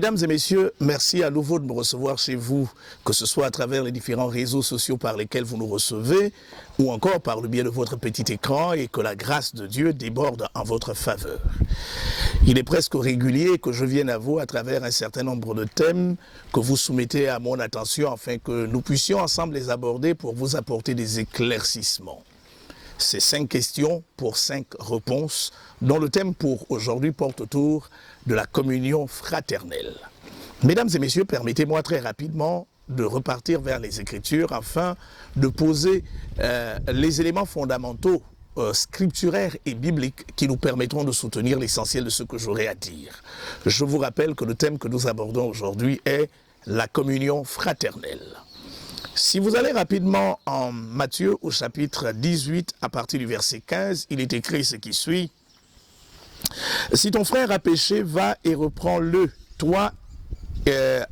Mesdames et messieurs, merci à nouveau de me recevoir chez vous, que ce soit à travers les différents réseaux sociaux par lesquels vous nous recevez, ou encore par le biais de votre petit écran, et que la grâce de Dieu déborde en votre faveur. Il est presque régulier que je vienne à vous à travers un certain nombre de thèmes que vous soumettez à mon attention afin que nous puissions ensemble les aborder pour vous apporter des éclaircissements. C'est 5 questions pour 5 réponses, dont le thème pour aujourd'hui porte autour de la communion fraternelle. Mesdames et messieurs, permettez-moi très rapidement de repartir vers les Écritures afin de poser les éléments fondamentaux, scripturaires et bibliques qui nous permettront de soutenir l'essentiel de ce que j'aurai à dire. Je vous rappelle que le thème que nous abordons aujourd'hui est la communion fraternelle. Si vous allez rapidement en Matthieu au chapitre 18 à partir du verset 15, il est écrit ce qui suit. « Si ton frère a péché, va et reprends-le, toi,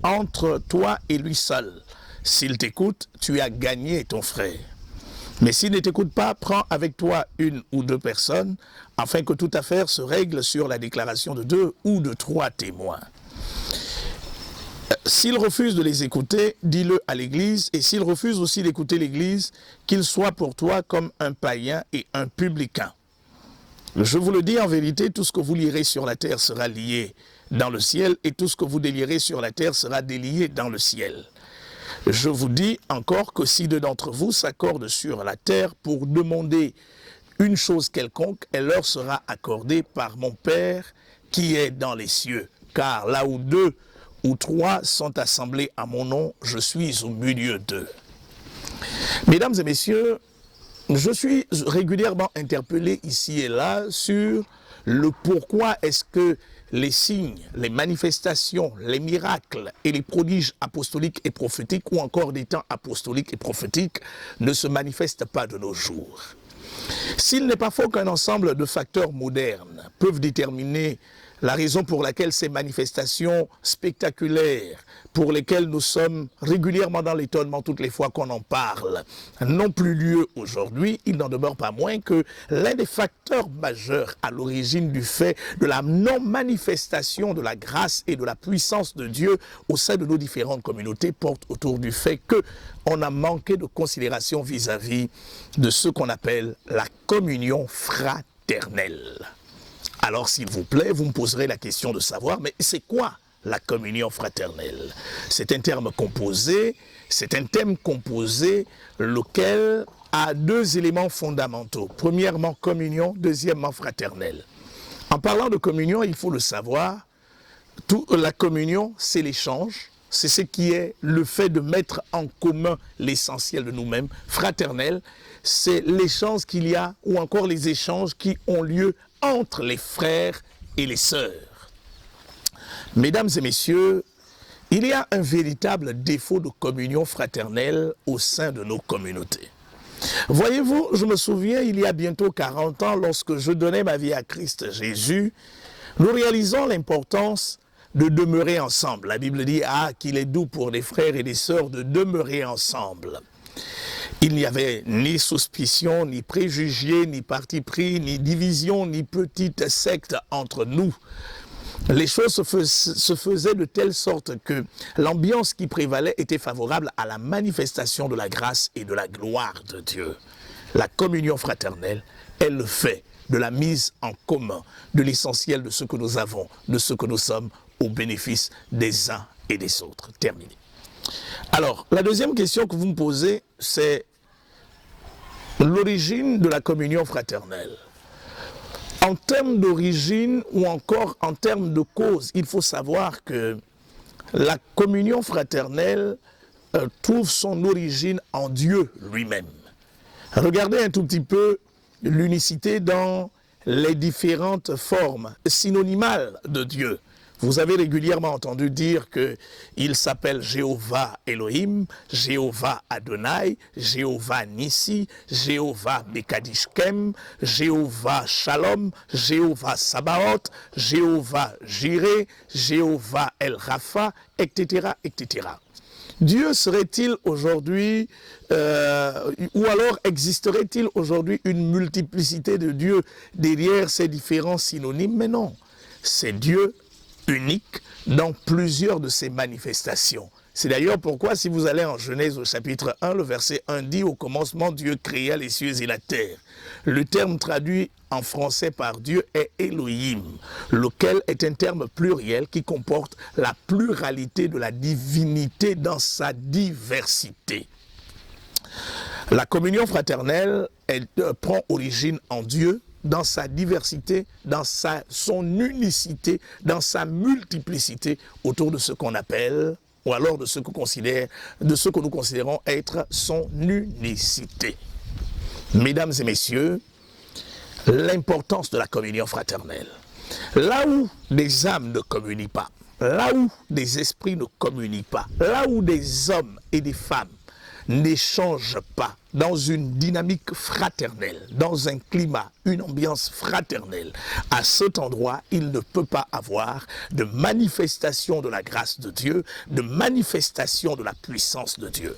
entre toi et lui seul. S'il t'écoute, tu as gagné ton frère. Mais s'il ne t'écoute pas, prends avec toi 1 ou 2 personnes, afin que toute affaire se règle sur la déclaration de 2 ou de 3 témoins. S'il refuse de les écouter, dis-le à l'Église, et s'il refuse aussi d'écouter l'Église, qu'il soit pour toi comme un païen et un publicain. Je vous le dis en vérité, tout ce que vous lirez sur la terre sera lié dans le ciel, et tout ce que vous délierez sur la terre sera délié dans le ciel. Je vous dis encore que si 2 d'entre vous s'accordent sur la terre pour demander une chose quelconque, elle leur sera accordée par mon Père qui est dans les cieux. Car là où 2 ou 3 sont assemblés à mon nom, je suis au milieu d'eux. Mesdames et messieurs, je suis régulièrement interpellé ici et là sur le pourquoi est-ce que les signes, les manifestations, les miracles et les prodiges apostoliques et prophétiques ou encore des temps apostoliques et prophétiques ne se manifestent pas de nos jours. S'il n'est pas faux qu'un ensemble de facteurs modernes peuvent déterminer la raison pour laquelle ces manifestations spectaculaires, pour lesquelles nous sommes régulièrement dans l'étonnement toutes les fois qu'on en parle, n'ont plus lieu aujourd'hui, il n'en demeure pas moins que l'un des facteurs majeurs à l'origine du fait de la non-manifestation de la grâce et de la puissance de Dieu au sein de nos différentes communautés porte autour du fait qu'on a manqué de considération vis-à-vis de ce qu'on appelle la communion fraternelle. Alors, s'il vous plaît, vous me poserez la question de savoir, mais c'est quoi la communion fraternelle? C'est un terme composé, c'est un thème composé, lequel a 2 éléments fondamentaux. Premièrement, communion, deuxièmement, fraternelle. En parlant de communion, il faut le savoir, la communion, c'est l'échange, c'est ce qui est le fait de mettre en commun l'essentiel de nous-mêmes. Fraternelle, c'est l'échange qu'il y a, ou encore les échanges qui ont lieu entre les frères et les sœurs. Mesdames et messieurs, il y a un véritable défaut de communion fraternelle au sein de nos communautés. Voyez-vous, je me souviens, il y a bientôt 40 ans, lorsque je donnais ma vie à Christ Jésus, nous réalisons l'importance de demeurer ensemble. La Bible dit qu'il est doux pour les frères et les sœurs de demeurer ensemble. Il n'y avait ni suspicion, ni préjugés, ni parti pris, ni division, ni petite secte entre nous. Les choses se faisaient de telle sorte que l'ambiance qui prévalait était favorable à la manifestation de la grâce et de la gloire de Dieu. La communion fraternelle est le fait de la mise en commun de l'essentiel de ce que nous avons, de ce que nous sommes, au bénéfice des uns et des autres. Terminé. Alors, la deuxième question que vous me posez, c'est l'origine de la communion fraternelle. En termes d'origine ou encore en termes de cause, il faut savoir que la communion fraternelle trouve son origine en Dieu lui-même. Regardez un tout petit peu l'unicité dans les différentes formes synonymales de Dieu. Vous avez régulièrement entendu dire qu'il s'appelle Jéhovah Elohim, Jéhovah Adonai, Jéhovah Nissi, Jéhovah Mekadishkem, Jéhovah Shalom, Jéhovah Sabaoth, Jéhovah Jireh, Jéhovah El Rapha, etc., etc. Dieu serait-il aujourd'hui, ou alors existerait-il aujourd'hui une multiplicité de dieux derrière ces différents synonymes? Mais non, c'est Dieu unique dans plusieurs de ses manifestations. C'est d'ailleurs pourquoi, si vous allez en Genèse au chapitre 1, le verset 1 dit « Au commencement, Dieu créa les cieux et la terre ». Le terme traduit en français par Dieu est Elohim, lequel est un terme pluriel qui comporte la pluralité de la divinité dans sa diversité. La communion fraternelle prend origine en Dieu, dans sa diversité, dans son unicité, dans sa multiplicité, autour de ce qu'on appelle, ou alors de ce que nous considérons être son unicité. Mesdames et messieurs, l'importance de la communion fraternelle. Là où des âmes ne communient pas, là où des esprits ne communient pas, là où des hommes et des femmes n'échangent pas dans une dynamique fraternelle, dans un climat, une ambiance fraternelle, à cet endroit, il ne peut pas avoir de manifestation de la grâce de Dieu, de manifestation de la puissance de Dieu.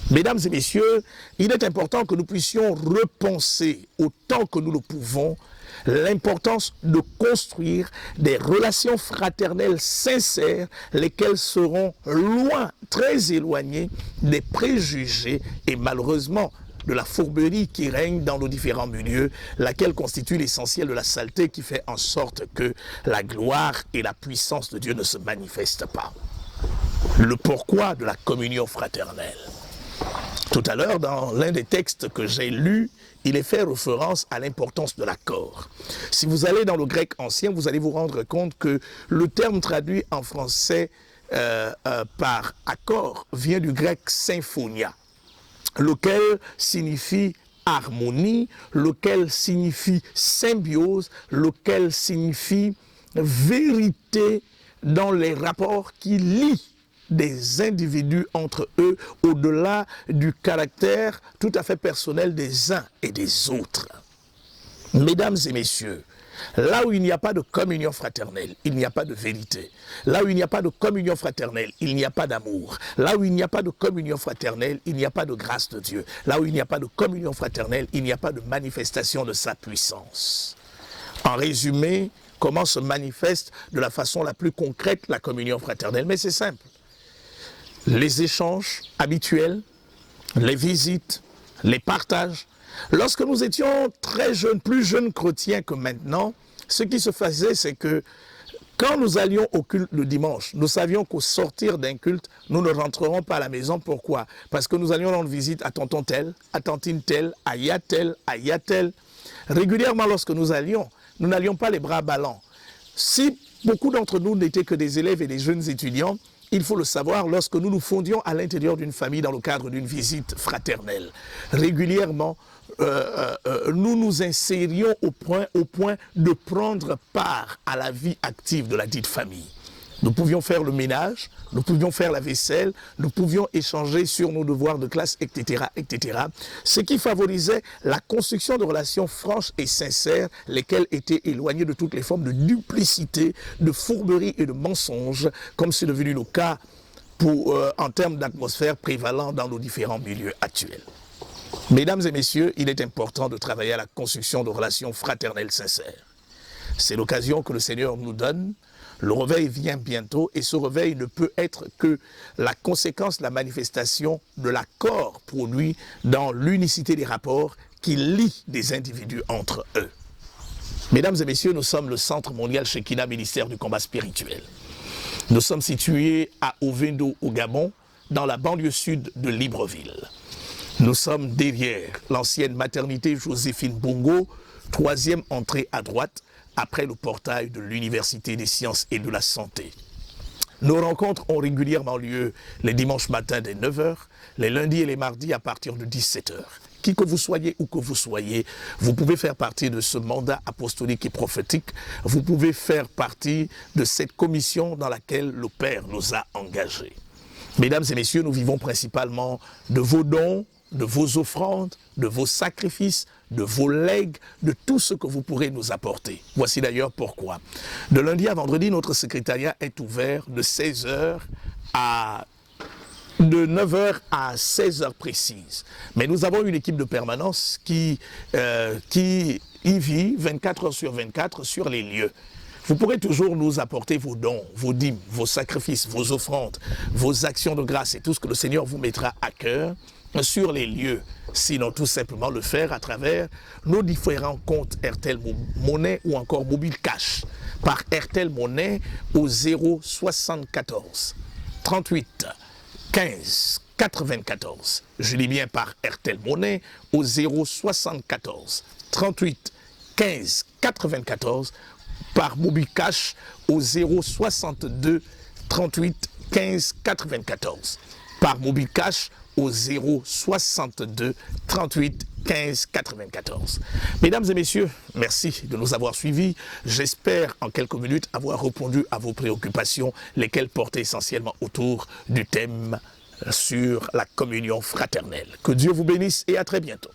Mesdames et messieurs, il est important que nous puissions repenser autant que nous le pouvons l'importance de construire des relations fraternelles sincères, lesquelles seront loin, très éloignées des préjugés et malheureusement de la fourberie qui règne dans nos différents milieux, laquelle constitue l'essentiel de la saleté qui fait en sorte que la gloire et la puissance de Dieu ne se manifestent pas. Le pourquoi de la communion fraternelle. Tout à l'heure, dans l'un des textes que j'ai lus, il est fait référence à l'importance de l'accord. Si vous allez dans le grec ancien, vous allez vous rendre compte que le terme traduit en français par accord vient du grec symphonia, lequel signifie harmonie, lequel signifie symbiose, lequel signifie vérité dans les rapports qui lient des individus entre eux, au-delà du caractère tout à fait personnel des uns et des autres. Mesdames et messieurs, là où il n'y a pas de communion fraternelle, il n'y a pas de vérité. Là où il n'y a pas de communion fraternelle, il n'y a pas d'amour. Là où il n'y a pas de communion fraternelle, il n'y a pas de grâce de Dieu. Là où il n'y a pas de communion fraternelle, il n'y a pas de manifestation de sa puissance. En résumé, comment se manifeste de la façon la plus concrète la communion fraternelle? Mais c'est simple. Les échanges habituels, les visites, les partages. Lorsque nous étions très jeunes, plus jeunes chrétiens que maintenant, ce qui se faisait, c'est que quand nous allions au culte le dimanche, nous savions qu'au sortir d'un culte, nous ne rentrerons pas à la maison. Pourquoi? Parce que nous allions rendre visite à tonton tel, à tantine tel, à ya tel, à ya tel. Régulièrement, lorsque nous allions, nous n'allions pas les bras ballants. Si beaucoup d'entre nous n'étaient que des élèves et des jeunes étudiants, il faut le savoir, lorsque nous nous fondions à l'intérieur d'une famille dans le cadre d'une visite fraternelle, régulièrement, nous nous insérions au point de prendre part à la vie active de la dite famille. Nous pouvions faire le ménage, nous pouvions faire la vaisselle, nous pouvions échanger sur nos devoirs de classe, etc., etc. Ce qui favorisait la construction de relations franches et sincères, lesquelles étaient éloignées de toutes les formes de duplicité, de fourberie et de mensonges, comme c'est devenu le cas en termes d'atmosphère prévalant dans nos différents milieux actuels. Mesdames et messieurs, il est important de travailler à la construction de relations fraternelles sincères. C'est l'occasion que le Seigneur nous donne. Le réveil vient bientôt et ce réveil ne peut être que la conséquence, la manifestation de l'accord produit dans l'unicité des rapports qui lient des individus entre eux. Mesdames et messieurs, nous sommes le Centre mondial Shekinah, ministère du combat spirituel. Nous sommes situés à Ovendo, au Gabon, dans la banlieue sud de Libreville. Nous sommes derrière l'ancienne maternité Joséphine Bongo, troisième entrée à droite, après le portail de l'Université des sciences et de la santé. Nos rencontres ont régulièrement lieu les dimanches matins dès 9h, les lundis et les mardis à partir de 17h. Qui que vous soyez, où que vous soyez, vous pouvez faire partie de ce mandat apostolique et prophétique. Vous pouvez faire partie de cette commission dans laquelle le Père nous a engagés. Mesdames et messieurs, nous vivons principalement de vos dons, de vos offrandes, de vos sacrifices, de vos legs, de tout ce que vous pourrez nous apporter. Voici d'ailleurs pourquoi. De lundi à vendredi, notre secrétariat est ouvert de 16h de 9h à 16h précises. Mais nous avons une équipe de permanence qui y vit 24h sur 24 sur les lieux. Vous pourrez toujours nous apporter vos dons, vos dîmes, vos sacrifices, vos offrandes, vos actions de grâce et tout ce que le Seigneur vous mettra à cœur sur les lieux. Sinon, tout simplement le faire à travers nos différents comptes RTL Monnaie ou encore Mobile Cash par RTL Monnaie au 074 38 15 94. Je dis bien par RTL Monnaie au 074 38 15 94, par Mobile Cash au 062 38 15 94, par Mobile Cash au 062 38 15 94. Mesdames et messieurs, merci de nous avoir suivis. J'espère en quelques minutes avoir répondu à vos préoccupations, lesquelles portaient essentiellement autour du thème sur la communion fraternelle. Que Dieu vous bénisse et à très bientôt.